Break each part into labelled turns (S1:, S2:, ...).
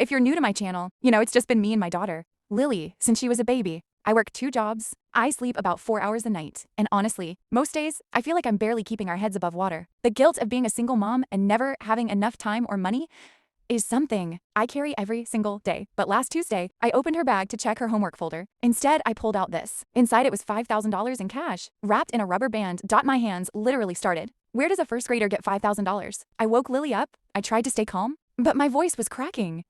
S1: If you're new to my channel, it's just been me and my daughter, Lily, since she was a baby. I work 2 jobs, I sleep about 4 hours a night, and honestly, most days, I feel like I'm barely keeping our heads above water. The guilt of being a single mom and never having enough time or money is something I carry every single day. But last Tuesday, I opened her bag to check her homework folder. Instead, I pulled out this. Inside, it was $5,000 in cash, wrapped in a rubber band. My hands literally started. Where does a first grader get $5,000? I woke Lily up. I tried to stay calm, but my voice was cracking.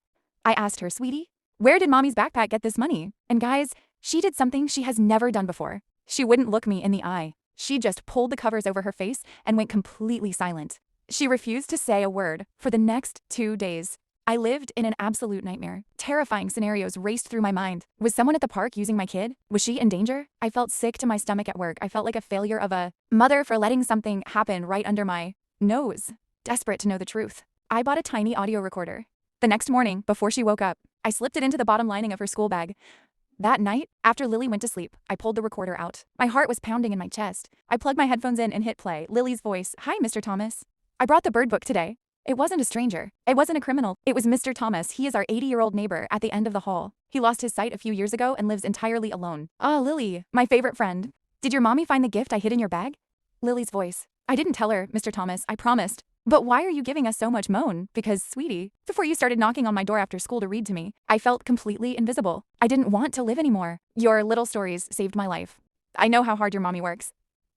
S1: I asked her, sweetie, where did mommy's backpack get this money? And guys, she did something she has never done before. She wouldn't look me in the eye. She just pulled the covers over her face and went completely silent. She refused to say a word for the next 2 days. I lived in an absolute nightmare. Terrifying scenarios raced through my mind. Was someone at the park using my kid? Was she in danger? I felt sick to my stomach at work. I felt like a failure of a mother for letting something happen right under my nose. Desperate to know the truth, I bought a tiny audio recorder. The next morning, before she woke up, I slipped it into the bottom lining of her school bag. That night, after Lily went to sleep, I pulled the recorder out. My heart was pounding in my chest. I plugged my headphones in and hit play. Lily's voice, "Hi, Mr. Thomas. I brought the bird book today." It wasn't a stranger. It wasn't a criminal. It was Mr. Thomas. He is our 80-year-old neighbor at the end of the hall. He lost his sight a few years ago and lives entirely alone. Ah, Lily, my favorite friend. Did your mommy find the gift I hid in your bag? Lily's voice. I didn't tell her, Mr. Thomas, I promised. But why are you giving us so much moan? Because, sweetie, before you started knocking on my door after school to read to me, I felt completely invisible. I didn't want to live anymore. Your little stories saved my life. I know how hard your mommy works.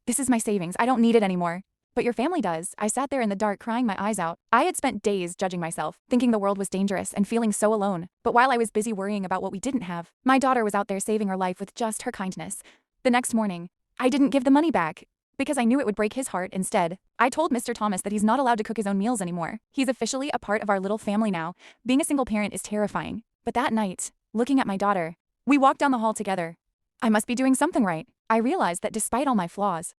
S1: This is my savings. I don't need it anymore. But your family does. I sat there in the dark crying my eyes out. I had spent days judging myself, thinking the world was dangerous and feeling so alone. But while I was busy worrying about what we didn't have, my daughter was out there saving her life with just her kindness. The next morning, I didn't give the money back because I knew it would break his heart instead. I told Mr. Thomas that he's not allowed to cook his own meals anymore. He's officially a part of our little family now. Being a single parent is terrifying. But that night, looking at my daughter, we walked down the hall together. I must be doing something right. I realized that despite all my flaws,